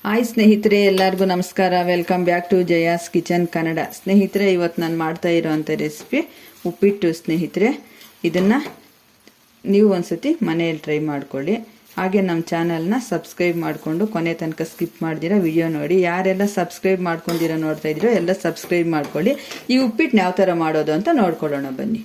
Hi ಸ್ನೇಹಿತರೆ, ಎಲ್ಲರಿಗೂ ನಮಸ್ಕಾರ. Welcome back to Jaya's kitchen Kannada. ಸ್ನೇಹಿತರೆ, ಇವತ್ತು ನಾನು ಮಾಡ್ತಾ ಇರೋವಂಥ ರೆಸಿಪಿ ಉಪ್ಪಿಟ್ಟು. ಸ್ನೇಹಿತರೆ, ಇದನ್ನು ನೀವು ಒಂದ್ಸತಿ ಮನೆಯಲ್ಲಿ ಟ್ರೈ ಮಾಡ್ಕೊಳ್ಳಿ. ಹಾಗೆ ನಮ್ಮ ಚಾನಲ್ನ ಸಬ್ಸ್ಕ್ರೈಬ್ ಮಾಡಿಕೊಂಡು ಕೊನೆ ತನಕ ಸ್ಕಿಪ್ ಮಾಡ್ದಿರೋ ವಿಡಿಯೋ ನೋಡಿ. ಯಾರೆಲ್ಲ ಸಬ್ಸ್ಕ್ರೈಬ್ ಮಾಡ್ಕೊಂಡಿರೋ ನೋಡ್ತಾ ಇದ್ದೀರೋ ಎಲ್ಲ ಸಬ್ಸ್ಕ್ರೈಬ್ ಮಾಡ್ಕೊಳ್ಳಿ. ಈ ಉಪ್ಪಿಟ್ಟನ್ನ ಯಾವ ಥರ ಮಾಡೋದು ಅಂತ ನೋಡ್ಕೊಳ್ಳೋಣ ಬನ್ನಿ.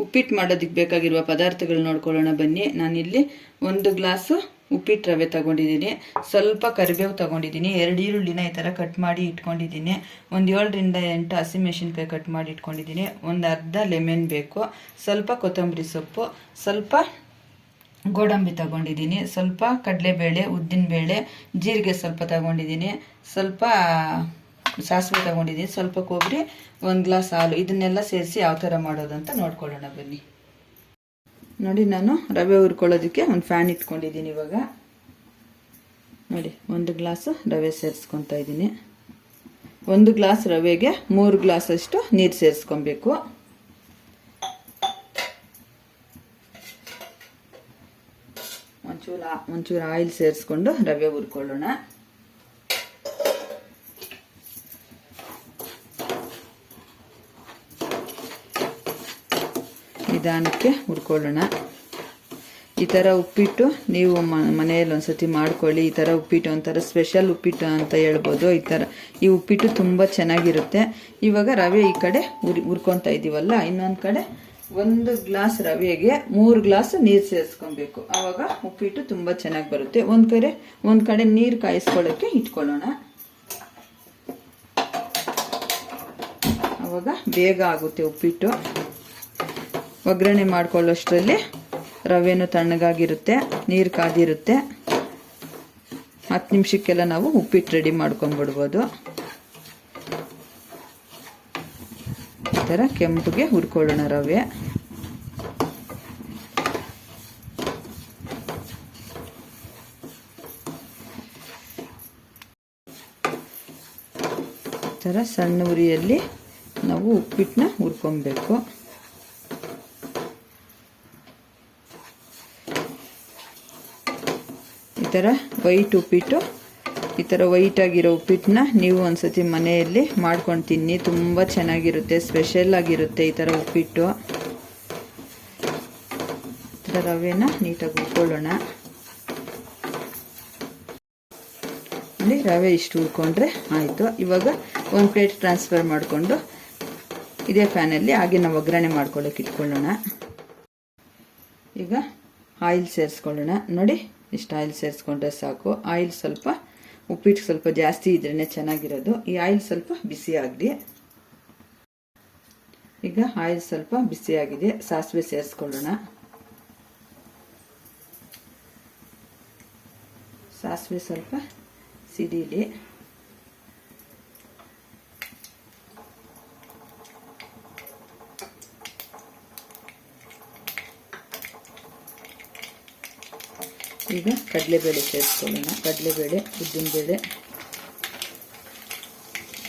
ಉಪ್ಪಿಟ್ಟು ಮಾಡೋದಕ್ಕೆ ಬೇಕಾಗಿರುವ ಪದಾರ್ಥಗಳು ನೋಡ್ಕೊಳ್ಳೋಣ ಬನ್ನಿ. ನಾನಿಲ್ಲಿ 1 ಗ್ಲಾಸು ಉಪ್ಪಿಟ್ಟು ರವೆ ತಗೊಂಡಿದ್ದೀನಿ, ಸ್ವಲ್ಪ ಕರಿಬೇವು ತಗೊಂಡಿದ್ದೀನಿ, 2 ಈರುಳ್ಳಿನ ಈ ಥರ ಕಟ್ ಮಾಡಿ ಇಟ್ಕೊಂಡಿದ್ದೀನಿ, ಒಂದು 7 ರಿಂದ 8 ಹಸಿಮೆಣಸಿನ್ಕಾಯಿ ಕಟ್ ಮಾಡಿ ಇಟ್ಕೊಂಡಿದ್ದೀನಿ, ಒಂದು ಅರ್ಧ ಲೆಮನ್ ಬೇಕು, ಸ್ವಲ್ಪ ಕೊತ್ತಂಬರಿ ಸೊಪ್ಪು, ಸ್ವಲ್ಪ ಗೋಡಂಬಿ ತಗೊಂಡಿದ್ದೀನಿ, ಸ್ವಲ್ಪ ಕಡಲೆಬೇಳೆ, ಉದ್ದಿನಬೇಳೆ, ಜೀರಿಗೆ ಸ್ವಲ್ಪ ತಗೊಂಡಿದ್ದೀನಿ, ಸ್ವಲ್ಪ ಸಾಸಿವೆ ತಗೊಂಡಿದ್ದೀನಿ, ಸ್ವಲ್ಪ ಕೊಬ್ಬರಿ, 1 ಗ್ಲಾಸ್ ಹಾಲು. ಇದನ್ನೆಲ್ಲ ಸೇರಿಸಿ ಯಾವ ಥರ ಮಾಡೋದು ಅಂತ ನೋಡ್ಕೊಳ್ಳೋಣ ಬನ್ನಿ. ನೋಡಿ, ನಾನು ರವೆ ಹುರ್ಕೊಳ್ಳೋದಕ್ಕೆ ಒಂದು ಫ್ಯಾನ್ ಇಟ್ಕೊಂಡಿದ್ದೀನಿ. ಇವಾಗ ನೋಡಿ, 1 ಗ್ಲಾಸ್ ರವೆ ಸೇರಿಸ್ಕೊತಾ ಇದ್ದೀನಿ. 1 ಗ್ಲಾಸ್ ರವೆಗೆ 3 ಗ್ಲಾಸ್ ಅಷ್ಟು ನೀರು ಸೇರಿಸ್ಕೊಬೇಕು. ಒಂಚೂರು ಆಯಿಲ್ ಸೇರಿಸ್ಕೊಂಡು ರವೆ ಹುರ್ಕೊಳ್ಳೋಣ. ನಿಧಾನಕ್ಕೆ ಹುರ್ಕೊಳ್ಳೋಣ. ಈ ಥರ ಉಪ್ಪಿಟ್ಟು ನೀವು ಮನೆಯಲ್ಲಿ ಒಂದ್ಸತಿ ಮಾಡ್ಕೊಳ್ಳಿ. ಈ ಥರ ಉಪ್ಪಿಟ್ಟು ಒಂಥರ ಸ್ಪೆಷಲ್ ಉಪ್ಪಿಟ್ಟು ಅಂತ ಹೇಳ್ಬೋದು. ಈ ಉಪ್ಪಿಟ್ಟು ತುಂಬ ಚೆನ್ನಾಗಿರುತ್ತೆ. ಇವಾಗ ರವೆ ಈ ಕಡೆ ಹುರ್ಕೊತಾ ಇದ್ದೀವಲ್ಲ, ಇನ್ನೊಂದು ಕಡೆ 1 ಗ್ಲಾಸ್ ರವೆಗೆ 3 ಗ್ಲಾಸ್ ನೀರು ಸೇರಿಸ್ಕೊಬೇಕು. ಆವಾಗ ಉಪ್ಪಿಟ್ಟು ತುಂಬ ಚೆನ್ನಾಗಿ ಬರುತ್ತೆ. ಒಂದು ಕಡೆ ನೀರು ಕಾಯಿಸ್ಕೊಳ್ಳೋಕ್ಕೆ ಇಟ್ಕೊಳ್ಳೋಣ. ಆವಾಗ ಬೇಗ ಆಗುತ್ತೆ ಉಪ್ಪಿಟ್ಟು. ಒಗ್ಗರಣೆ ಮಾಡ್ಕೊಳ್ಳೋಷ್ಟರಲ್ಲಿ ರವೆನೂ ತಣ್ಣಗಾಗಿರುತ್ತೆ, ನೀರು ಕಾದಿರುತ್ತೆ. 10 ನಿಮಿಷಕ್ಕೆಲ್ಲ ನಾವು ಉಪ್ಪಿಟ್ಟು ರೆಡಿ ಮಾಡ್ಕೊಂಡ್ಬಿಡ್ಬೋದು. ಈ ಥರ ಕೆಂಪುಗೆ ಹುರ್ಕೊಳ್ಳೋಣ ರವೆ. ಈ ಥರ ಸಣ್ಣ ಉರಿಯಲ್ಲಿ ನಾವು ಉಪ್ಪಿಟ್ಟನ್ನ ಹುರ್ಕೊಬೇಕು. ಈ ಥರ ವೈಟ್ ಉಪ್ಪಿಟ್ಟು, ಈ ಥರ ವೈಟ್ ಆಗಿರೋ ಉಪ್ಪಿಟ್ಟನ್ನ ನೀವು ಒಂದ್ಸತಿ ಮನೆಯಲ್ಲಿ ಮಾಡ್ಕೊಂಡು ತಿನ್ನಿ. ತುಂಬ ಚೆನ್ನಾಗಿರುತ್ತೆ, ಸ್ಪೆಷಲ್ ಆಗಿರುತ್ತೆ ಈ ಥರ ಉಪ್ಪಿಟ್ಟು. ಈ ಥರ ರವೆನ ನೀಟಾಗಿ ಹುರ್ಕೊಳ್ಳೋಣ. ನೋಡಿ, ರವೆ ಇಷ್ಟು ಹುರ್ಕೊಂಡ್ರೆ ಆಯಿತು. ಇವಾಗ ಒಂದು ಪ್ಲೇಟ್ ಟ್ರಾನ್ಸ್ಫರ್ ಮಾಡಿಕೊಂಡು ಇದೇ ಫ್ಯಾನಲ್ಲಿ ಹಾಗೆ ನಾವು ಒಗ್ಗರಣೆ ಮಾಡ್ಕೊಳ್ಳೋಕೆ ಇಟ್ಕೊಳ್ಳೋಣ. ಈಗ ಆಯಿಲ್ ಸೇರಿಸ್ಕೊಳ್ಳೋಣ. ನೋಡಿ, ಇಷ್ಟು ಆಯಿಲ್ ಸೇರಿಸ್ಕೊಂಡ್ರೆ ಸಾಕು. ಆಯಿಲ್ ಸ್ವಲ್ಪ ಉಪ್ಪಿಟ್ಟು ಸ್ವಲ್ಪ ಜಾಸ್ತಿ ಇದ್ರೇ ಚೆನ್ನಾಗಿರೋದು. ಈ ಆಯಿಲ್ ಸ್ವಲ್ಪ ಬಿಸಿ ಆಗಲಿ. ಈಗ ಆಯಿಲ್ ಸ್ವಲ್ಪ ಬಿಸಿ ಆಗಿದೆ, ಸಾಸಿವೆ ಸೇರಿಸ್ಕೊಳ್ಳೋಣ. ಸಾಸಿವೆ ಸ್ವಲ್ಪ ಸಿಡಿಲಿ. ಈಗ ಕಡಲೆಬೇಳೆ ಸೇರಿಸ್ಕೊಳ್ಳೋಣ. ಕಡಲೆಬೇಳೆ, ಉದ್ದಿನಬೇಳೆ,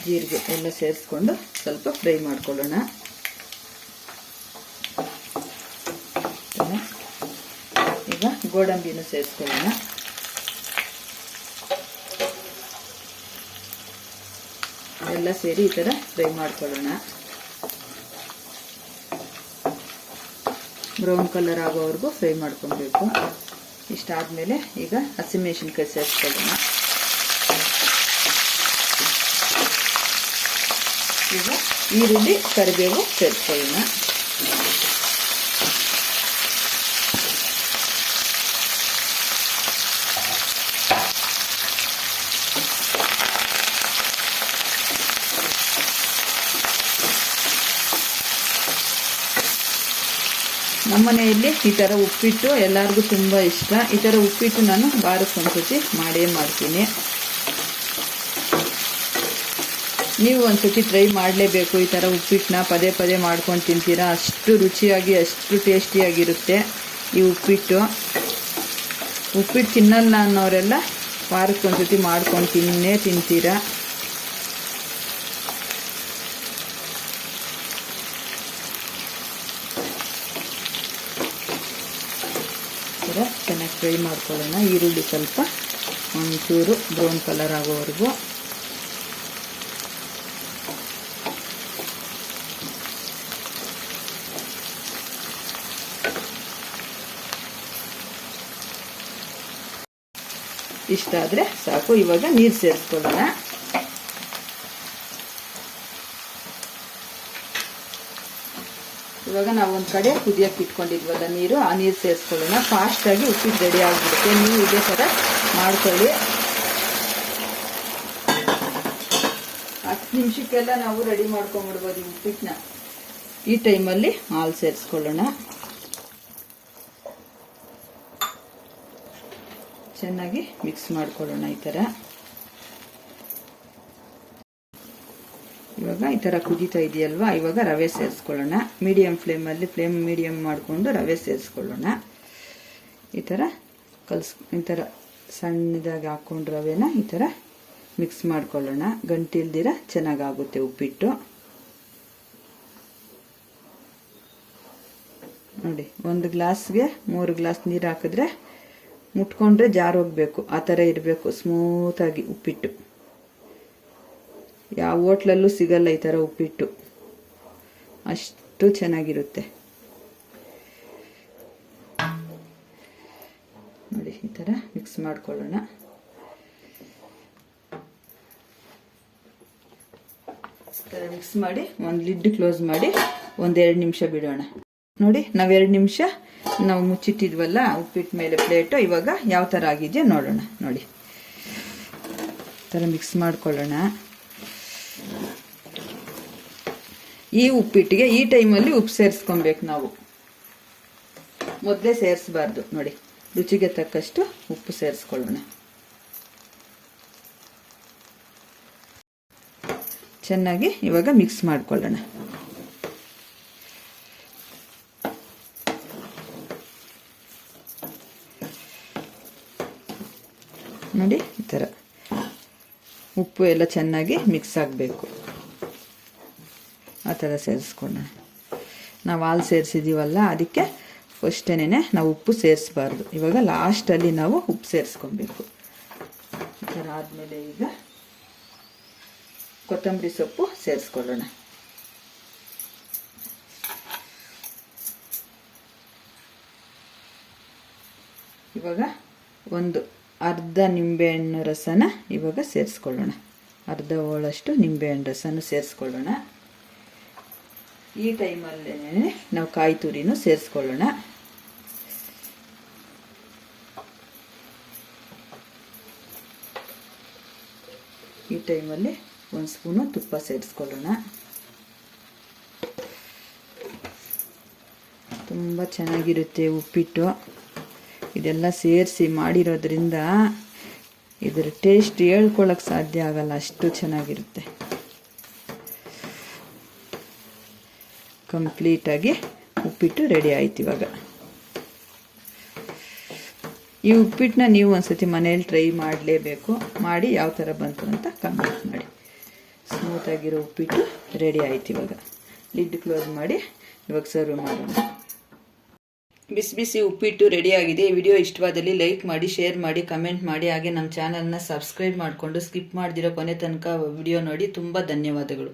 ಜೀರಿಗೆ ಎಲ್ಲ ಸೇರಿಸ್ಕೊಂಡು ಸ್ವಲ್ಪ ಫ್ರೈ ಮಾಡ್ಕೊಳ್ಳೋಣ. ಈಗ ಗೋಡಂಬಿನೂ ಸೇರಿಸ್ಕೊಳ್ಳೋಣ. ಎಲ್ಲ ಸೇರಿ ಈ ಥರ ಫ್ರೈ ಮಾಡ್ಕೊಳ್ಳೋಣ. ಬ್ರೌನ್ ಕಲರ್ ಆಗೋವರೆಗೂ ಫ್ರೈ ಮಾಡ್ಕೊಬೇಕು. ಇಷ್ಟಾದ್ಮೇಲೆ ಈಗ ಹಸಿಮೆಣಸಿನ್ಕಾಯಿ ಸೇರಿಸ್ಕೊಳ್ಳೋಣ. ಈಗ ಈರುಳ್ಳಿ, ಕರಿಬೇವು ಸೇರಿಸ್ಕೊಳ್ಳೋಣ. ನಮ್ಮನೆಯಲ್ಲಿ ಈ ಥರ ಉಪ್ಪಿಟ್ಟು ಎಲ್ಲರಿಗೂ ತುಂಬ ಇಷ್ಟ. ಈ ಥರ ಉಪ್ಪಿಟ್ಟು ನಾನು ವಾರಕ್ಕೊಂದ್ಸತಿ ಮಾಡೇ ಮಾಡ್ತೀನಿ. ನೀವು ಒಂದ್ಸತಿ ಟ್ರೈ ಮಾಡಲೇಬೇಕು. ಈ ಥರ ಉಪ್ಪಿಟ್ಟನ್ನ ಪದೇ ಪದೇ ಮಾಡ್ಕೊಂಡು ತಿಂತೀರಾ. ಅಷ್ಟು ರುಚಿಯಾಗಿ, ಅಷ್ಟು ಟೇಸ್ಟಿಯಾಗಿರುತ್ತೆ ಈ ಉಪ್ಪಿಟ್ಟು. ಉಪ್ಪಿಟ್ಟು ತಿನ್ನಲ್ಲ ಅನ್ನೋರೆಲ್ಲ ವಾರಕ್ಕೊಂದ್ಸತಿ ಮಾಡ್ಕೊಂಡು ತಿಂತೀರಾ. ಚೆನ್ನಾಗಿ ಫ್ರೈ ಮಾಡ್ಕೊಳ್ಳೋಣ. ಈರುಳ್ಳಿ ಸ್ವಲ್ಪ ಒಂಚೂರು ಬ್ರೌನ್ ಕಲರ್ ಆಗೋವರೆಗೂ. ಇಷ್ಟ ಆದರೆ ಸಾಕು. ಇವಾಗ ನೀರು ಸೇರಿಸ್ಕೊಳ್ಳೋಣ. ಇವಾಗ ನಾವು ಒಂದು ಕಡೆ ಕುದಿಯಕ್ಕೆ ಇಟ್ಕೊಂಡಿದ್ವಲ್ಲ ನೀರು, ಆ ನೀರು ಸೇರಿಸ್ಕೊಳ್ಳೋಣ. ಫಾಸ್ಟಾಗಿ ಉಪ್ಪಿಟ್ಟು ರೆಡಿ ಆಗಿಬಿಡುತ್ತೆ. ನೀವು ಇದೇ ಥರ ಮಾಡ್ಕೊಳ್ಳಿ. 10 ನಿಮಿಷಕ್ಕೆಲ್ಲ ನಾವು ರೆಡಿ ಮಾಡ್ಕೊಂಡ್ಬಿಡ್ಬೋದು ಈ ಉಪ್ಪಿಟ್ಟನ್ನ. ಈ ಟೈಮಲ್ಲಿ ಹಾಲು ಸೇರಿಸ್ಕೊಳ್ಳೋಣ. ಚೆನ್ನಾಗಿ ಮಿಕ್ಸ್ ಮಾಡ್ಕೊಳ್ಳೋಣ ಈ ಥರ. ಇವಾಗ ಈ ಥರ ಕುದೀತಾ ಇದೆಯಲ್ವಾ, ಇವಾಗ ರವೆ ಸೇರಿಸ್ಕೊಳ್ಳೋಣ. ಮೀಡಿಯಮ್ ಫ್ಲೇಮಲ್ಲಿ ಮೀಡಿಯಮ್ ಮಾಡಿಕೊಂಡು ರವೆ ಸೇರಿಸ್ಕೊಳ್ಳೋಣ. ಈ ಥರ ಈ ಥರ ಸಣ್ಣದಾಗಿ ಹಾಕ್ಕೊಂಡು ರವೆನ ಈ ಥರ ಮಿಕ್ಸ್ ಮಾಡ್ಕೊಳ್ಳೋಣ. ಗಂಟಿಲ್ದಿರ ಚೆನ್ನಾಗಾಗುತ್ತೆ ಉಪ್ಪಿಟ್ಟು. ನೋಡಿ, 1 ಗ್ಲಾಸ್ಗೆ 3 ಗ್ಲಾಸ್ ನೀರು ಹಾಕಿದ್ರೆ ಮುಟ್ಕೊಂಡ್ರೆ ಜಾರೋಗ್ಬೇಕು, ಆ ಥರ ಇರಬೇಕು ಸ್ಮೂತಾಗಿ ಉಪ್ಪಿಟ್ಟು. ಯಾವ ಹೋಟ್ಲಲ್ಲೂ ಸಿಗಲ್ಲ ಈ ಥರ ಉಪ್ಪಿಟ್ಟು, ಅಷ್ಟು ಚೆನ್ನಾಗಿರುತ್ತೆ. ನೋಡಿ, ಈ ಥರ ಮಿಕ್ಸ್ ಮಾಡ್ಕೊಳ್ಳೋಣ. ಈ ಥರ ಮಿಕ್ಸ್ ಮಾಡಿ ಒಂದು ಲಿಡ್ ಕ್ಲೋಸ್ ಮಾಡಿ 1-2 ನಿಮಿಷ ಬಿಡೋಣ. ನೋಡಿ, ನಾವು 2 ನಿಮಿಷ ನಾವು ಮುಚ್ಚಿಟ್ಟಿದ್ವಲ್ಲ ಉಪ್ಪಿಟ್ಟು ಮೇಲೆ ಪ್ಲೇಟು. ಇವಾಗ ಯಾವ ಥರ ಆಗಿದೆಯೋ ನೋಡೋಣ. ನೋಡಿ, ಈ ಥರ ಮಿಕ್ಸ್ ಮಾಡ್ಕೊಳ್ಳೋಣ. ಈ ಉಪ್ಪಿಟ್ಟಿಗೆ ಈ ಟೈಮಲ್ಲಿ ಉಪ್ಪು ಸೇರಿಸ್ಕೊಬೇಕು ನಾವು, ಮೊದಲೇ ಸೇರಿಸಬಾರ್ದು. ನೋಡಿ, ರುಚಿಗೆ ತಕ್ಕಷ್ಟು ಉಪ್ಪು ಸೇರಿಸ್ಕೊಳ್ಳೋಣ. ಚೆನ್ನಾಗಿ ಇವಾಗ ಮಿಕ್ಸ್ ಮಾಡ್ಕೊಳ್ಳೋಣ. ನೋಡಿ, ಈ ಥರ ಉಪ್ಪು ಎಲ್ಲ ಚೆನ್ನಾಗಿ ಮಿಕ್ಸ್ ಆಗಬೇಕು, ಆ ಥರ ಸೇರಿಸ್ಕೊಳ್ಳೋಣ. ನಾವು ಹಾಲು ಸೇರಿಸಿದ್ದೀವಲ್ಲ, ಅದಕ್ಕೆ ಫಸ್ಟೇನೆ ನಾವು ಉಪ್ಪು ಸೇರಿಸಬಾರ್ದು. ಇವಾಗ ಲಾಸ್ಟಲ್ಲಿ ನಾವು ಉಪ್ಪು ಸೇರಿಸ್ಕೊಬೇಕು. ಈ ಥರ ಆದಮೇಲೆ ಈಗ ಕೊತ್ತಂಬರಿ ಸೊಪ್ಪು ಸೇರಿಸ್ಕೊಳ್ಳೋಣ. ಇವಾಗ ಒಂದು ಅರ್ಧ ನಿಂಬೆಹಣ್ಣು ರಸನ ಇವಾಗ ಸೇರಿಸ್ಕೊಳ್ಳೋಣ. ಅರ್ಧ ಹೋಳಷ್ಟು ನಿಂಬೆಹಣ್ಣು ರಸನ ಸೇರಿಸ್ಕೊಳ್ಳೋಣ. ಈ ಟೈಮಲ್ಲೇ ನಾವು ಕಾಯಿ ತುರಿನೂ ಸೇರಿಸ್ಕೊಳ್ಳೋಣ. ಈ ಟೈಮಲ್ಲಿ 1 ಸ್ಪೂನು ತುಪ್ಪ ಸೇರಿಸ್ಕೊಳ್ಳೋಣ. ತುಂಬ ಚೆನ್ನಾಗಿರುತ್ತೆ ಉಪ್ಪಿಟ್ಟು. ಇದೆಲ್ಲ ಸೇರಿಸಿ ಮಾಡಿರೋದ್ರಿಂದ ಇದರ ಟೇಸ್ಟ್ ಹೇಳ್ಕೊಳ್ಳೋಕೆ ಸಾಧ್ಯ ಆಗಲ್ಲ, ಅಷ್ಟು ಚೆನ್ನಾಗಿರುತ್ತೆ. ಕಂಪ್ಲೀಟಾಗಿ ಉಪ್ಪಿಟ್ಟು ರೆಡಿ ಆಯ್ತು. ಇವಾಗ ಈ ಉಪ್ಪಿಟ್ಟನ್ನ ನೀವು ಒಂದ್ಸತಿ ಮನೇಲಿ ಟ್ರೈ ಮಾಡಲೇಬೇಕು. ಮಾಡಿ ಯಾವ ಥರ ಬಂತು ಅಂತ ಕಮೆಂಟ್ ಮಾಡಿ. ಸ್ಮೂತಾಗಿರೋ ಉಪ್ಪಿಟ್ಟು ರೆಡಿ ಆಯ್ತು. ಇವಾಗ ಲಿಡ್ ಕ್ಲೋಸ್ ಮಾಡಿ ಇವಾಗ ಸರ್ವ್ ಮಾಡೋಣ. ಬಿಸಿ ಬಿಸಿ ಉಪ್ಪಿಟ್ಟು ರೆಡಿಯಾಗಿದೆ. ಈ ವಿಡಿಯೋ ಇಷ್ಟವಾದಲ್ಲಿ ಲೈಕ್ ಮಾಡಿ, ಶೇರ್ ಮಾಡಿ, ಕಮೆಂಟ್ ಮಾಡಿ. ಹಾಗೆ ನಮ್ಮ ಚಾನಲ್ನ ಸಬ್ಸ್ಕ್ರೈಬ್ ಮಾಡಿಕೊಂಡು ಸ್ಕಿಪ್ ಮಾಡ್ದಿರೋ ಕೊನೆ ತನಕ ವಿಡಿಯೋ ನೋಡಿ. ತುಂಬ ಧನ್ಯವಾದಗಳು.